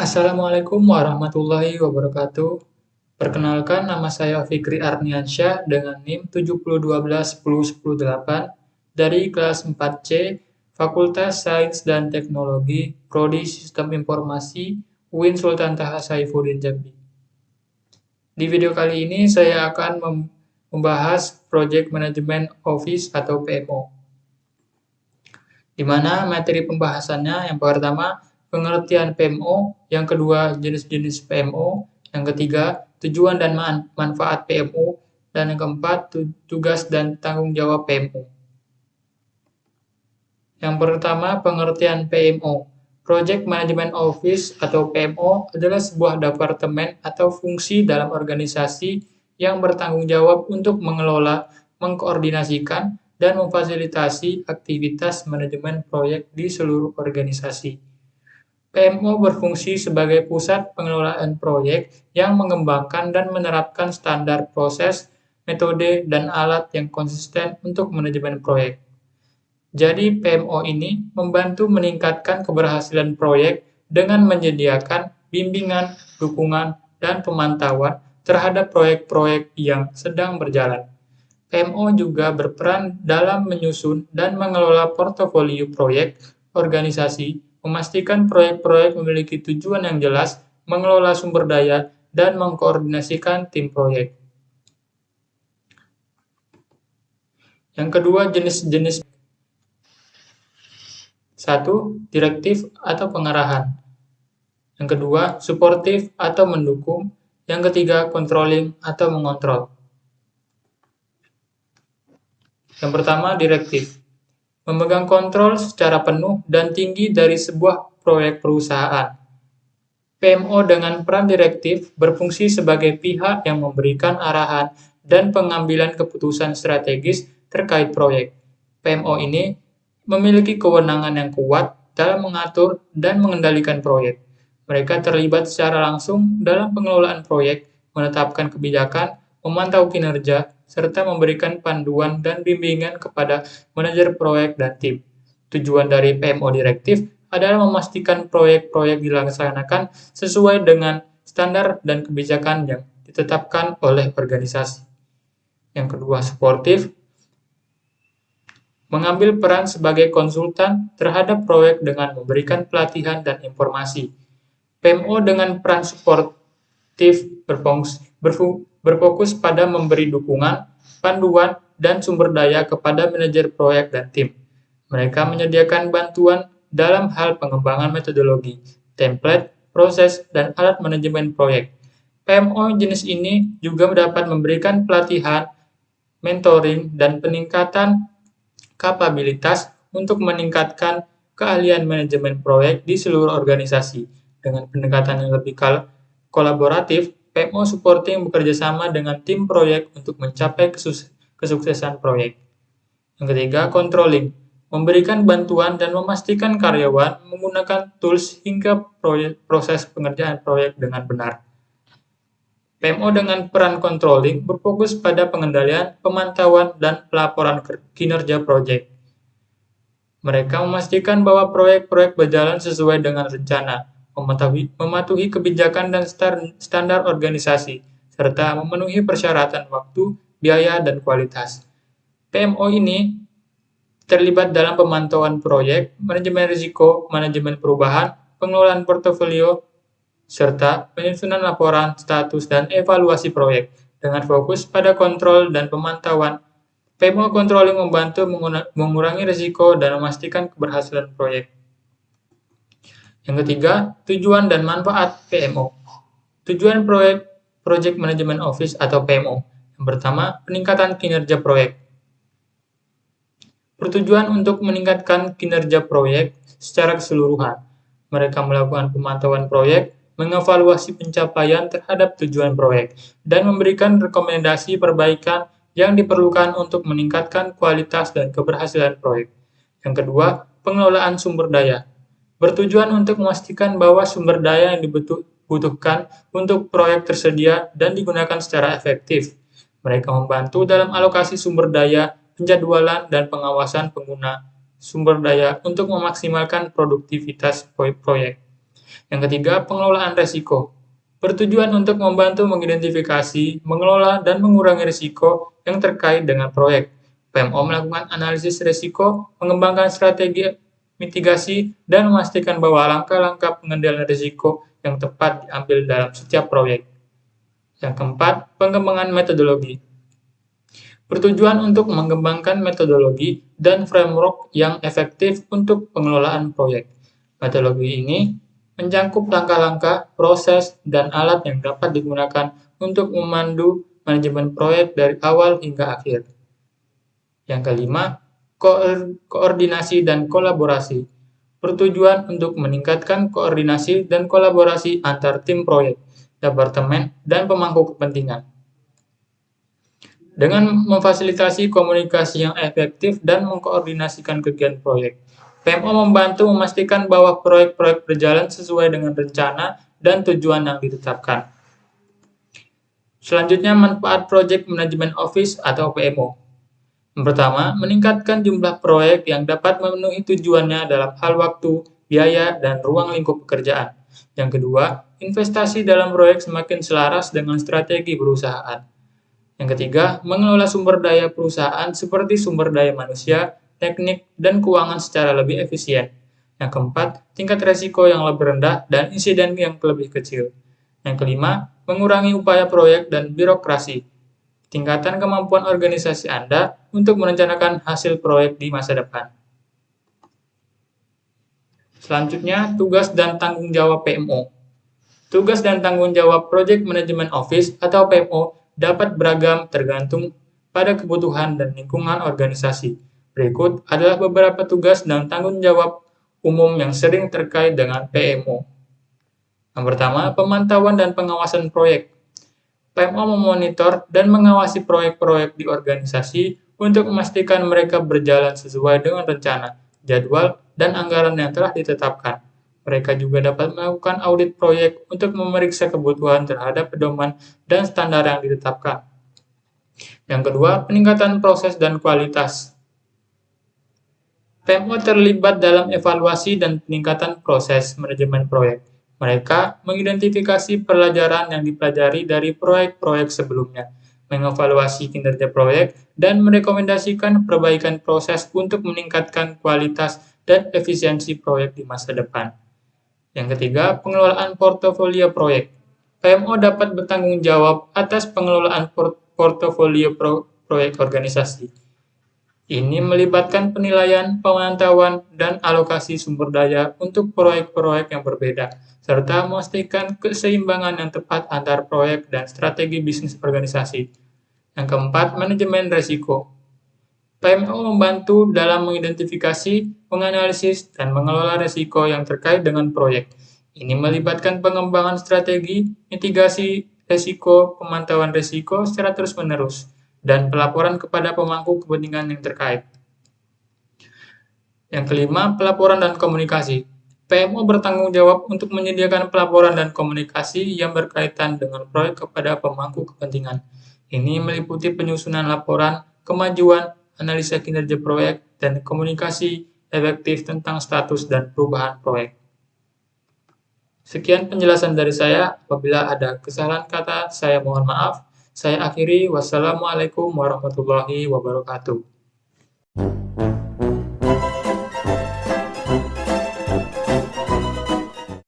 Assalamualaikum warahmatullahi wabarakatuh. Perkenalkan, nama saya Fikri Arniansyah dengan NIM 7012101008 dari kelas 4C, Fakultas Sains dan Teknologi, Prodi Sistem Informasi, UIN Sultan Taha Saifuddin Jambi. Di video kali ini saya akan membahas Project Management Office atau PMO. Di mana materi pembahasannya yang pertama pengertian PMO, yang kedua jenis-jenis PMO, yang ketiga tujuan dan manfaat PMO, dan yang keempat tugas dan tanggung jawab PMO. Yang pertama pengertian PMO. Project Management Office atau PMO adalah sebuah departemen atau fungsi dalam organisasi yang bertanggung jawab untuk mengelola, mengkoordinasikan, dan memfasilitasi aktivitas manajemen proyek di seluruh organisasi. PMO berfungsi sebagai pusat pengelolaan proyek yang mengembangkan dan menerapkan standar proses, metode, dan alat yang konsisten untuk manajemen proyek. Jadi PMO ini membantu meningkatkan keberhasilan proyek dengan menyediakan bimbingan, dukungan, dan pemantauan terhadap proyek-proyek yang sedang berjalan. PMO juga berperan dalam menyusun dan mengelola portofolio proyek organisasi, memastikan proyek-proyek memiliki tujuan yang jelas, mengelola sumber daya, dan mengkoordinasikan tim proyek. Yang kedua, jenis-jenis. 1. Direktif atau pengarahan. Yang kedua, suportif atau mendukung. Yang ketiga, controlling atau mengontrol. Yang pertama, direktif. Memegang kontrol secara penuh dan tinggi dari sebuah proyek perusahaan. PMO dengan peran direktif berfungsi sebagai pihak yang memberikan arahan dan pengambilan keputusan strategis terkait proyek. PMO ini memiliki kewenangan yang kuat dalam mengatur dan mengendalikan proyek. Mereka terlibat secara langsung dalam pengelolaan proyek, menetapkan kebijakan, memantau kinerja, serta memberikan panduan dan bimbingan kepada manajer proyek dan tim. Tujuan dari PMO direktif adalah memastikan proyek-proyek dilaksanakan sesuai dengan standar dan kebijakan yang ditetapkan oleh organisasi. Yang kedua, suportif. Mengambil peran sebagai konsultan terhadap proyek dengan memberikan pelatihan dan informasi. PMO dengan peran suportif berfokus pada memberi dukungan, panduan, dan sumber daya kepada manajer proyek dan tim. Mereka menyediakan bantuan dalam hal pengembangan metodologi, template, proses, dan alat manajemen proyek. PMO jenis ini juga dapat memberikan pelatihan, mentoring, dan peningkatan kapabilitas untuk meningkatkan keahlian manajemen proyek di seluruh organisasi. Dengan pendekatan yang lebih kolaboratif, PMO supporting bekerja sama dengan tim proyek untuk mencapai kesuksesan proyek. Yang ketiga, controlling. Memberikan bantuan dan memastikan karyawan menggunakan tools hingga proses pengerjaan proyek dengan benar. PMO dengan peran controlling berfokus pada pengendalian, pemantauan, dan pelaporan kinerja proyek. Mereka memastikan bahwa proyek-proyek berjalan sesuai dengan rencana, mematuhi kebijakan dan standar organisasi, serta memenuhi persyaratan waktu, biaya, dan kualitas. PMO ini terlibat dalam pemantauan proyek, manajemen risiko, manajemen perubahan, pengelolaan portofolio, serta penyusunan laporan, status, dan evaluasi proyek. Dengan fokus pada kontrol dan pemantauan, PMO controlling membantu mengurangi risiko dan memastikan keberhasilan proyek. Yang ketiga, tujuan dan manfaat PMO. Tujuan Project Management Office atau PMO. Yang pertama, peningkatan kinerja proyek. Bertujuan untuk meningkatkan kinerja proyek secara keseluruhan. Mereka melakukan pemantauan proyek, mengevaluasi pencapaian terhadap tujuan proyek, dan memberikan rekomendasi perbaikan yang diperlukan untuk meningkatkan kualitas dan keberhasilan proyek. Yang kedua, pengelolaan sumber daya. Bertujuan untuk memastikan bahwa sumber daya yang dibutuhkan untuk proyek tersedia dan digunakan secara efektif. Mereka membantu dalam alokasi sumber daya, penjadwalan, dan pengawasan pengguna sumber daya untuk memaksimalkan produktivitas proyek. Yang ketiga, pengelolaan resiko. Bertujuan untuk membantu mengidentifikasi, mengelola, dan mengurangi risiko yang terkait dengan proyek. PMO melakukan analisis risiko, mengembangkan strategi mitigasi, dan memastikan bahwa langkah-langkah pengendalian risiko yang tepat diambil dalam setiap proyek. Yang keempat, pengembangan metodologi. Bertujuan untuk mengembangkan metodologi dan framework yang efektif untuk pengelolaan proyek. Metodologi ini mencakup langkah-langkah, proses, dan alat yang dapat digunakan untuk memandu manajemen proyek dari awal hingga akhir. Yang kelima, koordinasi dan kolaborasi. Bertujuan untuk meningkatkan koordinasi dan kolaborasi antar tim proyek, departemen, dan pemangku kepentingan. Dengan memfasilitasi komunikasi yang efektif dan mengkoordinasikan kegiatan proyek, PMO membantu memastikan bahwa proyek-proyek berjalan sesuai dengan rencana dan tujuan yang ditetapkan. Selanjutnya, manfaat Project Management Office atau PMO. Yang pertama, meningkatkan jumlah proyek yang dapat memenuhi tujuannya dalam hal waktu, biaya, dan ruang lingkup pekerjaan. Yang kedua, investasi dalam proyek semakin selaras dengan strategi perusahaan. Yang ketiga, mengelola sumber daya perusahaan seperti sumber daya manusia, teknik, dan keuangan secara lebih efisien. Yang keempat, tingkat resiko yang lebih rendah dan insiden yang lebih kecil. Yang kelima, mengurangi upaya proyek dan birokrasi. Tingkatkan kemampuan organisasi Anda untuk merencanakan hasil proyek di masa depan. Selanjutnya, tugas dan tanggung jawab PMO. Tugas dan tanggung jawab Project Management Office atau PMO dapat beragam tergantung pada kebutuhan dan lingkungan organisasi. Berikut adalah beberapa tugas dan tanggung jawab umum yang sering terkait dengan PMO. Yang pertama, pemantauan dan pengawasan proyek. PMO memonitor dan mengawasi proyek-proyek di organisasi untuk memastikan mereka berjalan sesuai dengan rencana, jadwal, dan anggaran yang telah ditetapkan. Mereka juga dapat melakukan audit proyek untuk memeriksa kebutuhan terhadap pedoman dan standar yang ditetapkan. Yang kedua, peningkatan proses dan kualitas. PMO terlibat dalam evaluasi dan peningkatan proses manajemen proyek. Mereka mengidentifikasi pelajaran yang dipelajari dari proyek-proyek sebelumnya, mengevaluasi kinerja proyek, dan merekomendasikan perbaikan proses untuk meningkatkan kualitas dan efisiensi proyek di masa depan. Yang ketiga, pengelolaan portofolio proyek. PMO dapat bertanggung jawab atas pengelolaan portofolio proyek organisasi. Ini melibatkan penilaian, pemantauan, dan alokasi sumber daya untuk proyek-proyek yang berbeda, serta memastikan keseimbangan yang tepat antar proyek dan strategi bisnis organisasi. Yang keempat, manajemen risiko. PMO membantu dalam mengidentifikasi, menganalisis, dan mengelola risiko yang terkait dengan proyek. Ini melibatkan pengembangan strategi, mitigasi risiko, pemantauan risiko secara terus-menerus, dan pelaporan kepada pemangku kepentingan yang terkait. Yang kelima, pelaporan dan komunikasi. PMO bertanggung jawab untuk menyediakan pelaporan dan komunikasi yang berkaitan dengan proyek kepada pemangku kepentingan. Ini meliputi penyusunan laporan, kemajuan, analisa kinerja proyek, dan komunikasi efektif tentang status dan perubahan proyek. Sekian penjelasan dari saya. Apabila ada kesalahan kata, saya mohon maaf. Saya akhiri. Wassalamualaikum warahmatullahi wabarakatuh.